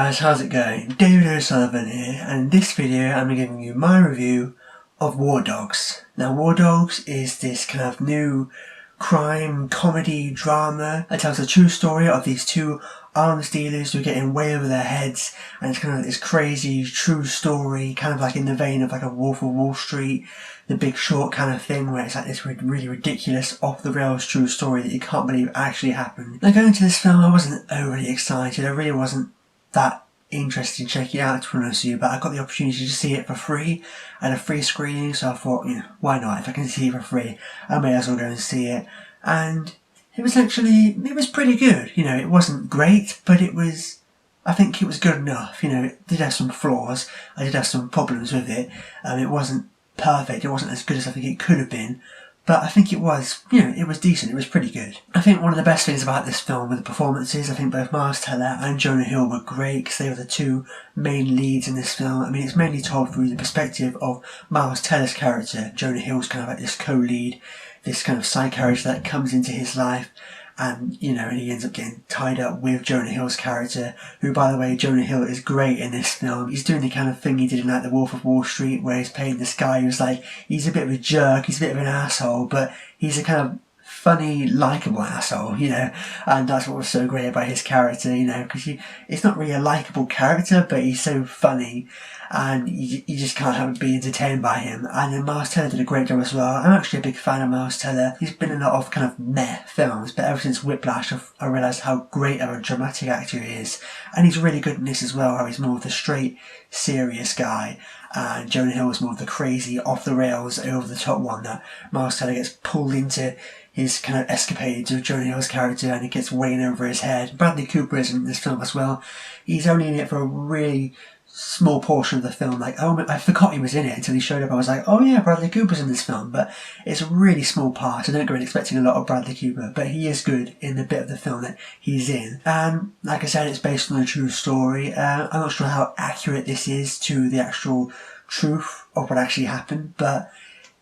guys, how's it going? David O'Sullivan here, and in this video I'm giving you my review of War Dogs. Now War Dogs is this kind of new crime, comedy, drama that tells a true story of these two arms dealers who are getting way over their heads, and it's kind of this crazy true story, kind of like in the vein of like a Wolf of Wall Street, The Big Short kind of thing, where it's like this really ridiculous, off the rails true story that you can't believe actually happened. Now going into this film, I wasn't overly excited. I really wasn't that interested in checking it out, to be honest with you, but I got the opportunity to see it for free at a free screening, so I thought, why not? If I can see it for free, I may as well go and see it. And it was pretty good. It wasn't great, but I think it was good enough. It did have some flaws. I did have some problems with it. It wasn't perfect. It wasn't as good as I think it could have been. But I think it was, it was decent. It was pretty good. I think one of the best things about this film were the performances. I think both Miles Teller and Jonah Hill were great because they were the two main leads in this film. I mean, it's mainly told through the perspective of Miles Teller's character. Jonah Hill's kind of like this co-lead, this kind of side character that comes into his life. And, and he ends up getting tied up with Jonah Hill's character, who, by the way, Jonah Hill is great in this film. He's doing the kind of thing he did in like The Wolf of Wall Street, where he's playing this guy who's like, he's a bit of a jerk, he's a bit of an asshole, but he's a kind of funny, likeable asshole, and that's what was so great about his character, because it's not really a likeable character, but he's so funny, and you just can't help but be entertained by him. And then Miles Teller did a great job as well. I'm actually a big fan of Miles Teller. He's been in a lot of kind of meh films, but ever since Whiplash I realised how great of a dramatic actor he is, and he's really good in this as well, how he's more of the straight, serious guy, and Jonah Hill is more of the crazy, off-the-rails, over-the-top one that Miles Teller gets pulled into his kind of escapades with Jonah Hill's character, and it gets way in over his head. Bradley Cooper is in this film as well. He's only in it for a really small portion of the film. I forgot he was in it until he showed up. I was like, oh yeah, Bradley Cooper's in this film, but it's a really small part. I don't go in expecting a lot of Bradley Cooper, but he is good in the bit of the film that he's in. And like I said, it's based on a true story. I'm not sure how accurate this is to the actual truth of what actually happened, but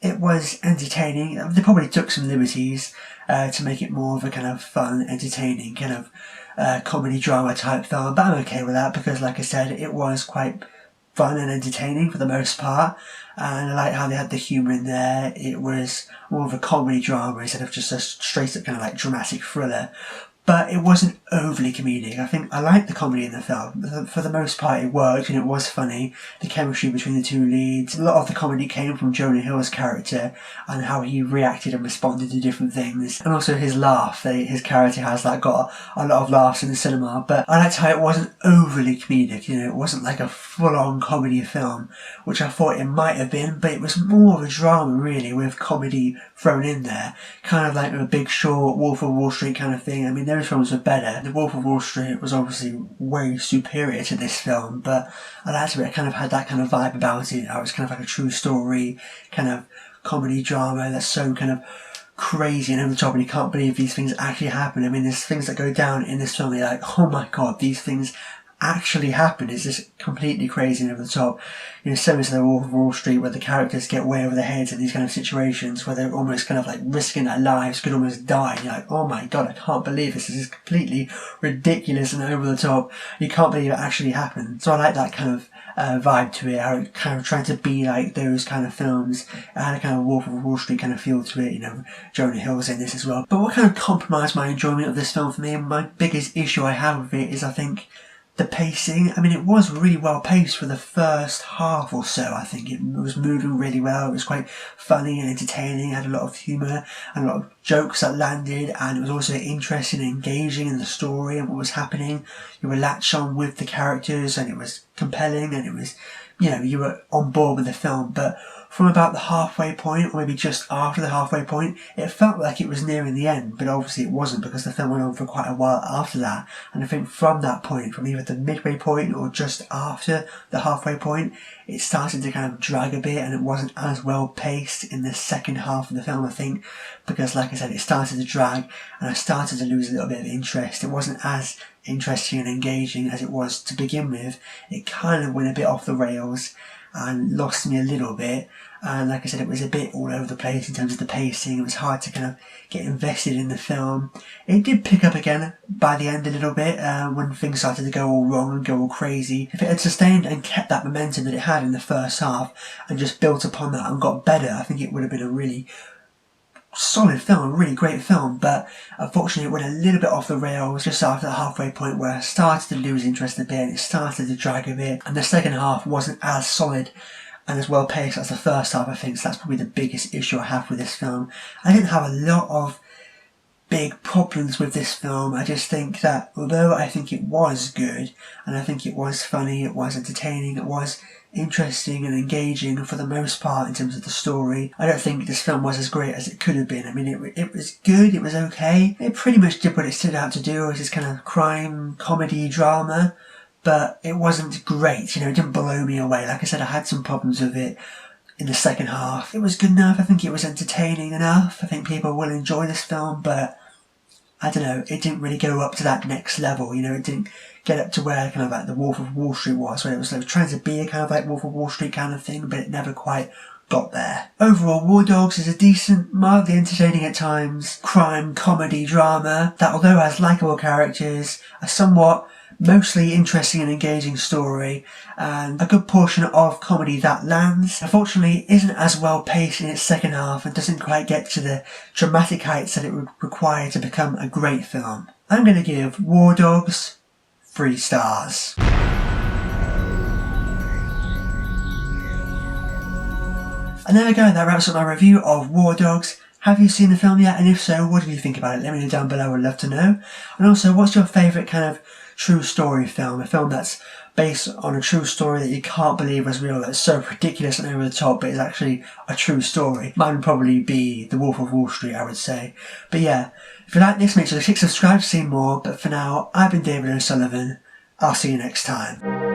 it was entertaining. They probably took some liberties to make it more of a kind of fun, entertaining kind of comedy drama type film, but I'm okay with that because, like I said, it was quite fun and entertaining for the most part, and I like how they had the humour in there. It was more of a comedy drama instead of just a straight up kind of like dramatic thriller. But it wasn't overly comedic. I think I liked the comedy in the film. For the most part, it worked and it was funny. The chemistry between the two leads. A lot of the comedy came from Jonah Hill's character and how he reacted and responded to different things. And also his laugh. His character has got a lot of laughs in the cinema. But I liked how it wasn't overly comedic. It wasn't like a full-on comedy film, which I thought it might have been. But it was more of a drama, really, with comedy thrown in there. Kind of like a Big Short, Wolf of Wall Street kind of thing. I mean, those films were better. The Wolf of Wall Street was obviously way superior to this film, but I liked it kind of had that kind of vibe about it. It was kind of like a true story, kind of comedy drama that's so kind of crazy and over the top, and you can't believe these things actually happen. I mean, there's things that go down in this film, you're like, oh my god, these things actually happen. It's just completely crazy and over the top. Similar to The Wolf of Wall Street, where the characters get way over their heads in these kind of situations where they're almost kind of like risking their lives, could almost die. You're like, oh my god, I can't believe this. This is completely ridiculous and over the top. You can't believe it actually happened. So I like that kind of vibe to it, how it kind of trying to be like those kind of films. It had a kind of Wolf of Wall Street kind of feel to it. Jonah Hill's in this as well. But what kind of compromised my enjoyment of this film for me, and my biggest issue I have with it, is I think the pacing. I mean, it was really well paced for the first half or so. I think it was moving really well. It was quite funny and entertaining. It had a lot of humour and a lot of jokes that landed, and it was also interesting and engaging in the story and what was happening. You were latched on with the characters, and it was compelling, and it was, you were on board with the film. But from about the halfway point, or maybe just after the halfway point, it felt like it was nearing the end, but obviously it wasn't, because the film went on for quite a while after that. And I think from that point, from either the midway point or just after the halfway point, it started to kind of drag a bit, and it wasn't as well paced in the second half of the film, I think, because like I said, it started to drag, and I started to lose a little bit of interest. It wasn't as interesting and engaging as it was to begin with. It kind of went a bit off the rails and lost me a little bit, and like I said, it was a bit all over the place in terms of the pacing. It was hard to kind of get invested in the film. It did pick up again by the end a little bit when things started to go all wrong and go all crazy. If it had sustained and kept that momentum that it had in the first half and just built upon that and got better, I think it would have been a really solid film, a really great film. But unfortunately it went a little bit off the rails just after the halfway point, where I started to lose interest a bit. It started to drag a bit, and the second half wasn't as solid and as well paced as the first half, I think. So that's probably the biggest issue I have with this film. I didn't have a lot of big problems with this film. I just think that although I think it was good, and I think it was funny, it was entertaining, it was interesting and engaging for the most part in terms of the story, I don't think this film was as great as it could have been. I mean, it was good, it was okay. It pretty much did what it set out to do, as this kind of crime, comedy, drama, but it wasn't great, it didn't blow me away. Like I said, I had some problems with it in the second half. It was good enough, I think it was entertaining enough, I think people will enjoy this film, but I don't know, it didn't really go up to that next level, it didn't get up to where kind of like the Wolf of Wall Street was, where it was like trying to be a kind of like Wolf of Wall Street kind of thing, but it never quite got there. Overall, War Dogs is a decent, mildly entertaining at times, crime, comedy, drama, that although has likeable characters, a somewhat mostly interesting and engaging story, and a good portion of comedy that lands, unfortunately isn't as well paced in its second half and doesn't quite get to the dramatic heights that it would require to become a great film. I'm going to give War Dogs 3 stars. And there we go, that wraps up my review of War Dogs. Have you seen the film yet? And if so, what did you think about it? Let me know down below, I'd love to know. And also, what's your favourite kind of true story film? A film that's based on a true story that you can't believe was real, that's so ridiculous and over the top, but is actually a true story. Mine would probably be The Wolf of Wall Street, I would say. But yeah, if you like this, make sure to click subscribe to see more. But for now, I've been David O'Sullivan. I'll see you next time.